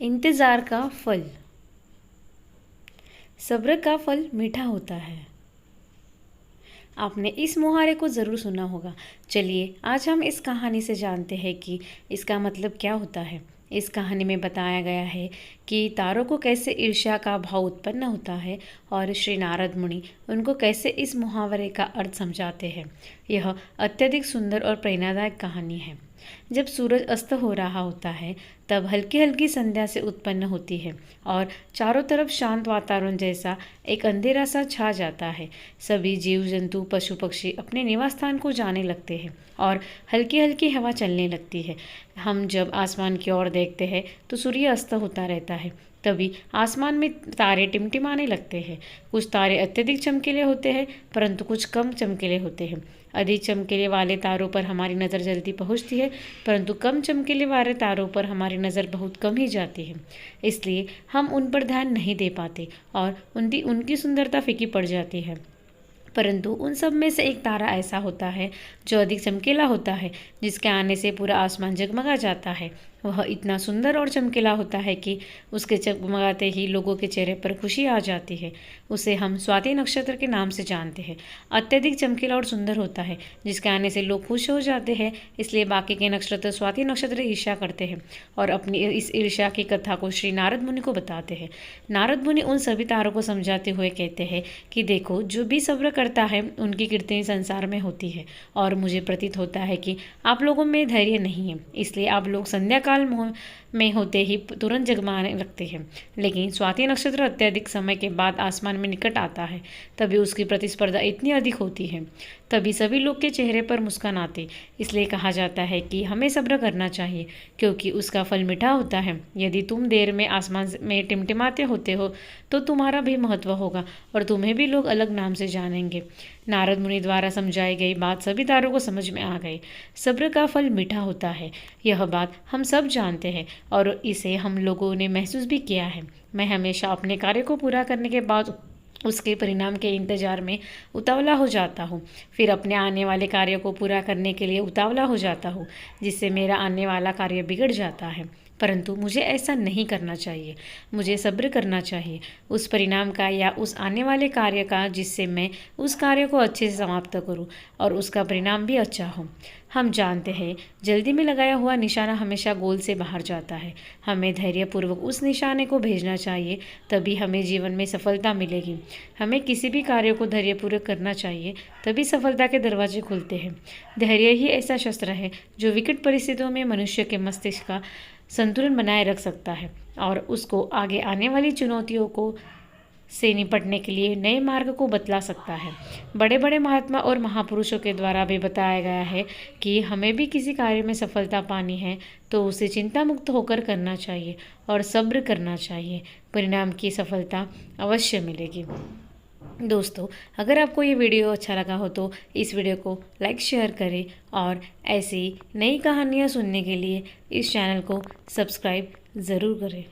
इंतज़ार का फल। सब्र का फल मीठा होता है। आपने इस मुहावरे को ज़रूर सुना होगा। चलिए आज हम इस कहानी से जानते हैं कि इसका मतलब क्या होता है। इस कहानी में बताया गया है कि तारों को कैसे ईर्ष्या का भाव उत्पन्न होता है और श्री नारद मुनि उनको कैसे इस मुहावरे का अर्थ समझाते हैं। यह अत्यधिक सुंदर और प्रेरणादायक कहानी है। जब सूरज अस्त हो रहा होता है तब हल्की हल्की संध्या से उत्पन्न होती है और चारों तरफ शांत वातावरण जैसा एक अंधेरा सा छा जाता है। सभी जीव जंतु पशु पक्षी अपने निवास स्थान को जाने लगते हैं और हल्की हल्की हवा चलने लगती है। हम जब आसमान की ओर देखते हैं तो सूर्य अस्त होता रहता है। तभी आसमान में तारे टिमटिमाने लगते हैं। कुछ तारे अत्यधिक चमकीले होते हैं परंतु कुछ कम चमकीले होते हैं। अधिक चमकीले वाले तारों पर हमारी नज़र जल्दी पहुंचती है परंतु कम चमकीले वाले तारों पर हमारी नज़र बहुत कम ही जाती है। इसलिए हम उन पर ध्यान नहीं दे पाते और उनकी सुंदरता फीकी पड़ जाती है। परंतु उन सब में से एक तारा ऐसा होता है जो अधिक चमकीला होता है, जिसके आने से पूरा आसमान जगमगा जाता है। वह इतना सुंदर और चमकीला होता है कि उसके चमकाते ही लोगों के चेहरे पर खुशी आ जाती है। उसे हम स्वाति नक्षत्र के नाम से जानते हैं। अत्यधिक चमकीला और सुंदर होता है जिसके आने से लोग खुश हो जाते हैं। इसलिए बाकी के नक्षत्र स्वाति नक्षत्र ईर्ष्या करते हैं और अपनी इस ईर्ष्या की कथा को श्री नारद मुनि को बताते हैं। नारद मुनि उन सभी तारों को समझाते हुए कहते हैं कि देखो, जो भी सब्र करता है उनकी कीर्ति संसार में होती है और मुझे प्रतीत होता है कि आप लोगों में धैर्य नहीं है। इसलिए आप लोग संध्या काल में होते ही तुरंत जगमाने लगते हैं। लेकिन स्वाति नक्षत्र अत्यधिक समय के बाद आसमान में निकट आता है, तभी उसकी प्रतिस्पर्धा इतनी अधिक होती है, तभी सभी लोग के चेहरे पर मुस्कान आती। इसलिए कहा जाता है कि हमें सब्र करना चाहिए क्योंकि उसका फल मीठा होता है। यदि तुम देर में आसमान में टिमटिमाते होते हो तो तुम्हारा भी महत्व होगा और तुम्हें भी लोग अलग नाम से जानेंगे। नारद मुनि द्वारा समझाई गई बात सभी तारों को समझ में आ गई। सब्र का फल मीठा होता है, यह बात हम सब जानते हैं और इसे हम लोगों ने महसूस भी किया है। मैं हमेशा अपने कार्य को पूरा करने के बाद उसके परिणाम के इंतजार में उतावला हो जाता हूँ। फिर अपने आने वाले कार्य को पूरा करने के लिए उतावला हो जाता हूँ, जिससे मेरा आने वाला कार्य बिगड़ जाता है। परंतु मुझे ऐसा नहीं करना चाहिए। मुझे सब्र करना चाहिए उस परिणाम का या उस आने वाले कार्य का जिससे मैं उस कार्य को अच्छे से समाप्त करूं और उसका परिणाम भी अच्छा हो। हम जानते हैं जल्दी में लगाया हुआ निशाना हमेशा गोल से बाहर जाता है। हमें धैर्यपूर्वक उस निशाने को भेजना चाहिए, तभी हमें जीवन में सफलता मिलेगी। हमें किसी भी कार्य को धैर्यपूर्वक करना चाहिए, तभी सफलता के दरवाजे खुलते हैं। धैर्य ही ऐसा शस्त्र है जो विकट परिस्थितियों में मनुष्य के मस्तिष्क का संतुलन बनाए रख सकता है और उसको आगे आने वाली चुनौतियों को से निपटने के लिए नए मार्ग को बतला सकता है। बड़े बड़े महात्मा और महापुरुषों के द्वारा भी बताया गया है कि हमें भी किसी कार्य में सफलता पानी है तो उसे चिंता मुक्त होकर करना चाहिए और सब्र करना चाहिए। परिणाम की सफलता अवश्य मिलेगी। दोस्तों, अगर आपको ये वीडियो अच्छा लगा हो तो इस वीडियो को लाइक शेयर करें और ऐसी नई कहानियाँ सुनने के लिए इस चैनल को सब्सक्राइब ज़रूर करें।